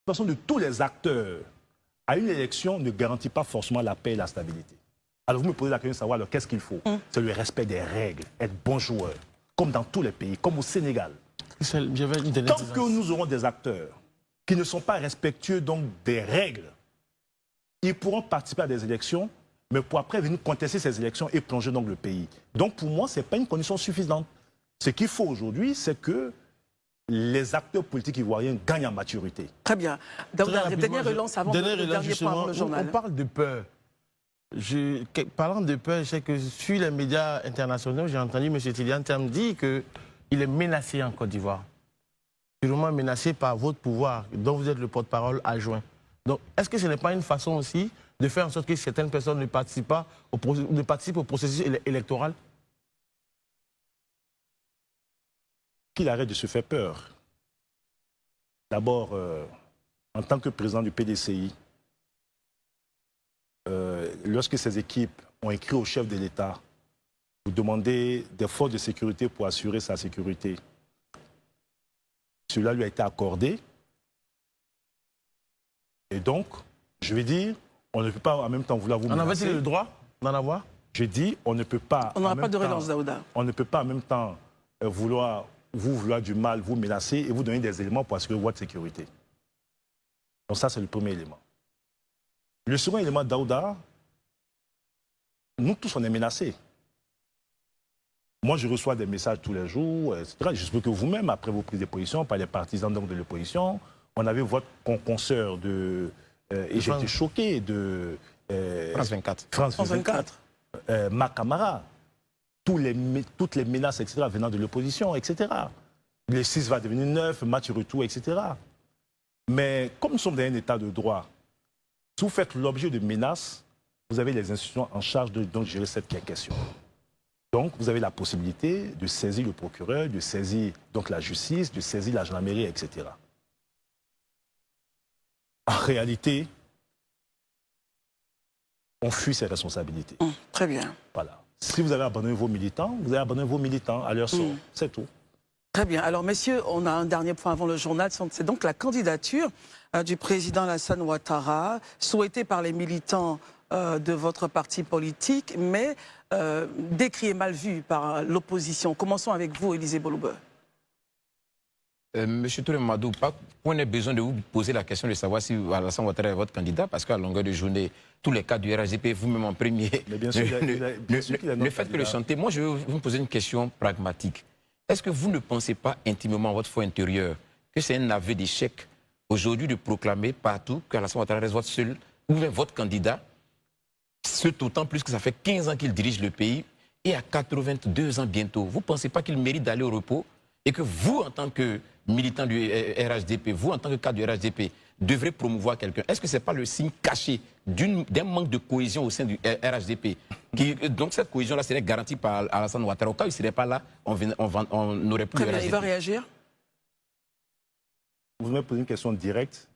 participation de tous les acteurs à une élection ne garantit pas forcément la paix et la stabilité. Alors vous me posez la question de savoir qu'est-ce qu'il faut. C'est le respect des règles, être bon joueur, comme dans tous les pays, comme au Sénégal. Tant que nous aurons des acteurs qui ne sont pas respectueux donc des règles, ils pourront participer à des élections, mais pour après venir contester ces élections et plonger donc le pays. Donc pour moi, ce n'est pas une condition suffisante. Ce qu'il faut aujourd'hui, c'est que les acteurs politiques ivoiriens gagnent en maturité. Très bien. Dernière relance avant le dernier point avant le journal. On parle de peur. Parlant de peur, je sais que sur les médias internationaux, j'ai entendu M. Tidjane Thiam dire qu'il est menacé en Côte d'Ivoire. Sûrement menacé par votre pouvoir, dont vous êtes le porte-parole adjoint. Donc, est-ce que ce n'est pas une façon aussi de faire en sorte que certaines personnes ne participent pas au processus électoral? Qu'il arrête de se faire peur. D'abord, en tant que président du PDCI, lorsque ces équipes ont écrit au chef de l'État pour demander des forces de sécurité pour assurer sa sécurité, cela lui a été accordé. Et donc, je vais dire, on ne peut pas en même temps vouloir vous menacer. On avait-il le droit d'en avoir? Je dis, on ne peut pas... On n'aura pas de relance, Daouda. On ne peut pas en même temps vouloir du mal, vous menacer et vous donner des éléments pour assurer votre sécurité. Donc ça, c'est le premier élément. Le second élément, Daouda, nous tous, on est menacés. Moi, je reçois des messages tous les jours, etc. J'espère que vous-même, après vos prises de position, par les partisans donc, de l'opposition, on avait votre consoeur de... et j'étais choqué de... France 24. France 24. Ma camarade. Toutes les menaces, etc., venant de l'opposition, etc. Le 6 va devenir 9, match retour, etc. Mais comme nous sommes dans un état de droit, si vous faites l'objet de menaces, vous avez les institutions en charge de donc, gérer cette question. Donc, vous avez la possibilité de saisir le procureur, de saisir donc, la justice, de saisir la gendarmerie, etc. En réalité, on fuit ses responsabilités. Très bien. Voilà. Si vous avez abandonné vos militants, vous avez abandonné vos militants à leur sort. C'est tout. Très bien. Alors, messieurs, on a un dernier point avant le journal. C'est donc la candidature du président Alassane Ouattara, souhaitée par les militants de votre parti politique, mais décriée et mal vue par l'opposition. Commençons avec vous, Élisée Bolobe. Monsieur Touré Mamadou, on a besoin de vous poser la question de savoir si Alassane Ouattara est votre candidat, parce qu'à longueur de journée, tous les cas du RHDP, vous-même en premier, mais bien sûr, ne faites que le chanter. Moi, je vais vous poser une question pragmatique. Est-ce que vous ne pensez pas intimement, votre foi intérieure, que c'est un aveu d'échec aujourd'hui de proclamer partout qu'Alassane Ouattara reste votre seul ou même votre candidat, ce d'autant plus que ça fait 15 ans qu'il dirige le pays et à 82 ans bientôt. Vous ne pensez pas qu'il mérite d'aller au repos et que vous, en tant que militant du RHDP, vous, en tant que cadre du RHDP, devrez promouvoir quelqu'un? Est-ce que ce n'est pas le signe caché d'un manque de cohésion au sein du RHDP donc cette cohésion-là serait garantie par Alassane Ouattara. Au cas où il ne serait pas là, on n'aurait plus de RHDP. Il va réagir? Vous me posez une question directe,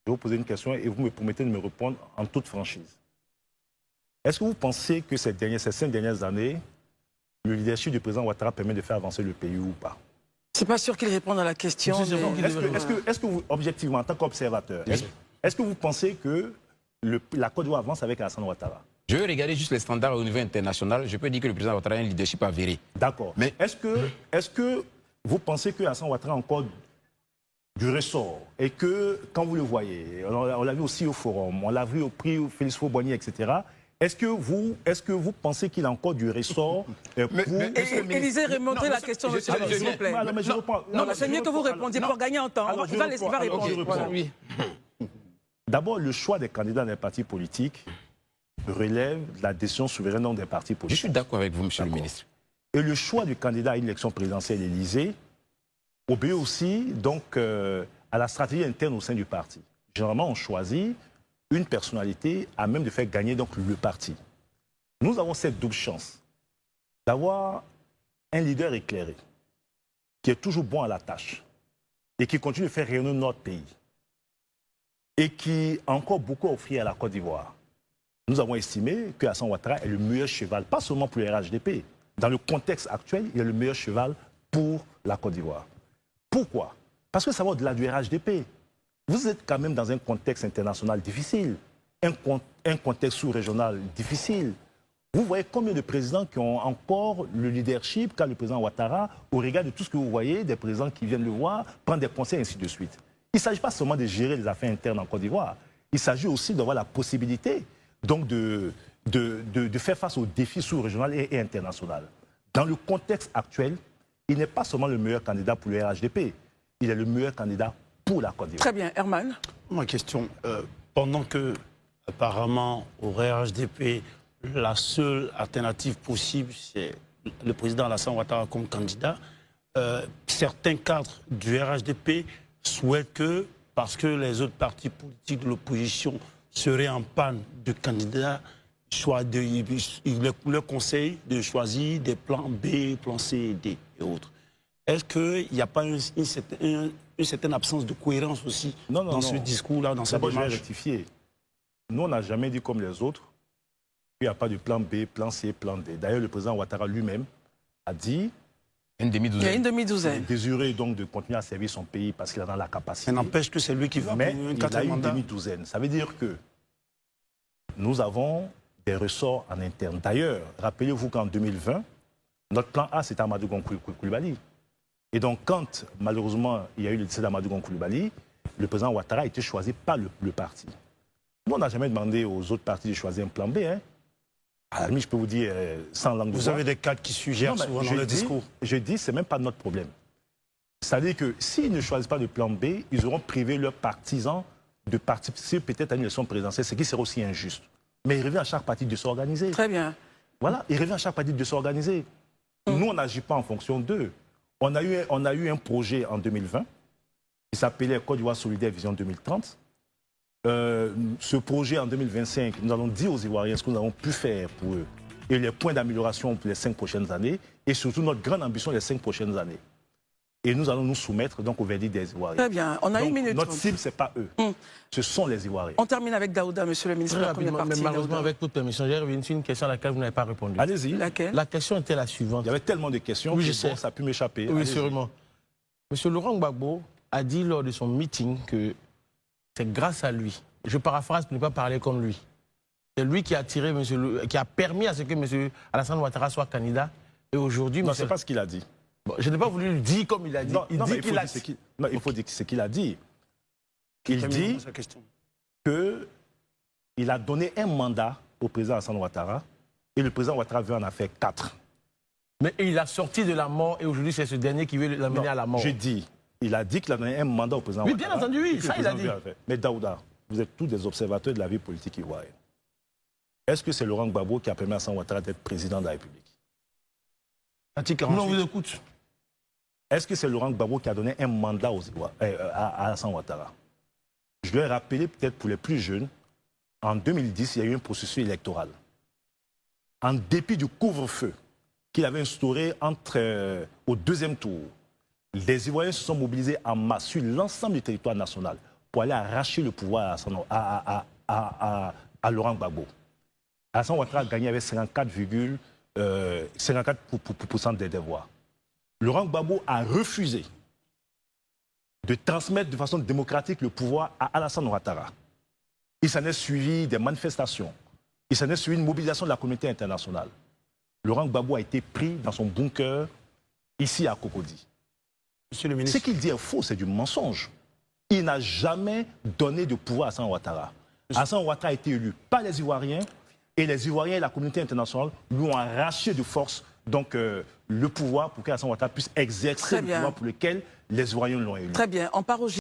je vais vous poser une question et vous me promettez de me répondre en toute franchise. Est-ce que vous pensez que ces 5 dernières années, le leadership du président Ouattara permet de faire avancer le pays ou pas? C'est pas sûr qu'il réponde à la question. Est-ce que vous, objectivement, en tant qu'observateur, est-ce que vous pensez que la Côte d'Ivoire avance avec Alassane Ouattara? Je vais regarder juste les standards au niveau international. Je peux dire que le président Ouattara a un leadership avéré. D'accord. Mais est-ce que vous pensez que Alassane Ouattara a encore du ressort et que, quand vous le voyez, on l'a vu aussi au forum, on l'a vu au prix Félix Faubonnier, etc., est-ce que vous pensez qu'il a encore du ressort Élisée, remontez la question, s'il vous plaît. Non, c'est mieux que vous répondiez pour gagner en temps. Il va répondre. D'abord, le choix des candidats des partis politiques relève de la décision souveraine des partis politiques. Je suis d'accord avec vous, monsieur le ministre. Et le choix du candidat à une élection présidentielle Élysée obéit aussi donc, à la stratégie interne au sein du parti. Généralement, on choisit une personnalité à même de faire gagner donc, le parti. Nous avons cette double chance d'avoir un leader éclairé, qui est toujours bon à la tâche et qui continue de faire rayonner notre pays et qui a encore beaucoup à offrir à la Côte d'Ivoire. Nous avons estimé que Alassane Ouattara est le meilleur cheval, pas seulement pour le RHDP. Dans le contexte actuel, il est le meilleur cheval pour la Côte d'Ivoire. Pourquoi? Parce que ça va au-delà du RHDP. Vous êtes quand même dans un contexte international difficile, un contexte sous-régional difficile. Vous voyez combien de présidents qui ont encore le leadership qu'a le président Ouattara au regard de tout ce que vous voyez, des présidents qui viennent le voir, prendre des conseils, ainsi de suite. Il ne s'agit pas seulement de gérer les affaires internes en Côte d'Ivoire. Il s'agit aussi d'avoir la possibilité donc de faire face aux défis sous-régionaux et internationaux. Dans le contexte actuel, il n'est pas seulement le meilleur candidat pour le RHDP, il est le meilleur candidat pour la Côte d'Ivoire. Très bien, Herman. Ma question, pendant que, apparemment, au RHDP, la seule alternative possible, c'est le président Alassane Ouattara comme candidat, certains cadres du RHDP souhaitent que, parce que les autres partis politiques de l'opposition seraient en panne de candidats, le conseil de choisir des plans B, plans C, D et autres. Est-ce qu'il n'y a pas une certaine absence de cohérence aussi dans ce discours-là, dans cette démarche? D'abord, je vais rectifier. Nous, on n'a jamais dit comme les autres qu'il n'y a pas de plan B, plan C, plan D. D'ailleurs, le président Ouattara lui-même a dit... Il y a une demi-douzaine. Il désirait donc de continuer à servir son pays parce qu'il en a la capacité. Ça n'empêche que c'est lui qui va Mais pour un il quatrième a une mandat. demi-douzaine. Ça veut dire que nous avons des ressorts en interne. D'ailleurs, rappelez-vous qu'en 2020, notre plan A, c'était Amadou Gon Coulibaly. Et donc, quand, malheureusement, il y a eu le décès d'Amadou Gon Coulibaly, le président Ouattara a été choisi par le parti. Nous, on n'a jamais demandé aux autres partis de choisir un plan B. Hein. À la limite, je peux vous dire, sans langue de Vous bois. avez des cadres qui suggèrent souvent dans le discours. Je dis, ce n'est même pas notre problème. C'est-à-dire que s'ils ne choisissent pas de plan B, ils auront privé leurs partisans de participer peut-être à une élection présidentielle, ce qui serait aussi injuste. Mais il revient à chaque parti de s'organiser. Très bien. Voilà, il revient à chaque parti de s'organiser. Nous, on n'agit pas en fonction d'eux. On a eu un projet en 2020 qui s'appelait Côte d'Ivoire solidaire Vision 2030. Ce projet en 2025, nous allons dire aux Ivoiriens ce que nous avons pu faire pour eux et les points d'amélioration pour les 5 prochaines années et surtout notre grande ambition les 5 prochaines années. Et nous allons nous soumettre donc au verdict des Ivoiriens. Très bien, on a donc, une minute. Notre cible, ce n'est pas eux, ce sont les Ivoiriens. On termine avec Daouda, monsieur le ministre. Très La première rapidement, partie, mais malheureusement, Daouda. avec toute permission, j'ai revenu sur une question à laquelle vous n'avez pas répondu. Allez-y. Laquelle? La question était la suivante. Il y avait tellement de questions Oui, je que sais. bon, ça a pu m'échapper. Oui, Allez-y. sûrement. Monsieur Laurent Gbagbo a dit lors de son meeting que c'est grâce à lui, je paraphrase pour ne pas parler comme lui, c'est lui qui a tiré qui a permis à ce que M. Alassane Ouattara soit candidat. Et aujourd'hui, Non, ce n'est pas ce qu'il a dit. Bon, je n'ai pas voulu le dire comme il a dit. Non, il non, dit mais qu'il a... il faut dire ce qu'il a dit. Il dit Sa question. qu'il a donné un mandat au président Alassane Ouattara et le président Ouattara veut en faire 4. Mais il a sorti de la mort et aujourd'hui, c'est ce dernier qui veut l'amener à la mort. Je dis, il a dit qu'il a donné un mandat au président Oui, Ouattara. bien entendu, oui, et que ça, le il a président dit. veut en faire. Mais Daouda, vous êtes tous des observateurs de la vie politique ivoirienne. Est-ce que c'est Laurent Gbagbo qui a permis à Alassane Ouattara d'être président de la République? Article Non, on 48. vous écoute. Est-ce que c'est Laurent Gbagbo qui a donné un mandat à Alassane Ouattara? Je dois rappeler peut-être pour les plus jeunes, en 2010, il y a eu un processus électoral. En dépit du couvre-feu qu'il avait instauré au deuxième tour, les Ivoiriens se sont mobilisés en masse sur l'ensemble du territoire national pour aller arracher le pouvoir à Laurent Gbagbo. Alassane Ouattara a gagné avec 54% des voix. Laurent Gbagbo a refusé de transmettre de façon démocratique le pouvoir à Alassane Ouattara. Il s'en est suivi des manifestations. Il s'en est suivi une mobilisation de la communauté internationale. Laurent Gbagbo a été pris dans son bunker ici à Cocody. Monsieur le Ce ministre, qu'il dit est faux, c'est du mensonge. Il n'a jamais donné de pouvoir à Alassane Ouattara. Alassane Ouattara a été élu par les Ivoiriens et les Ivoiriens et la communauté internationale lui ont arraché de force donc, le pouvoir pour qu'Alassane Ouattara puisse exercer Très le bien. pouvoir pour lequel les Ivoiriens l'ont élu. Très bien, on part au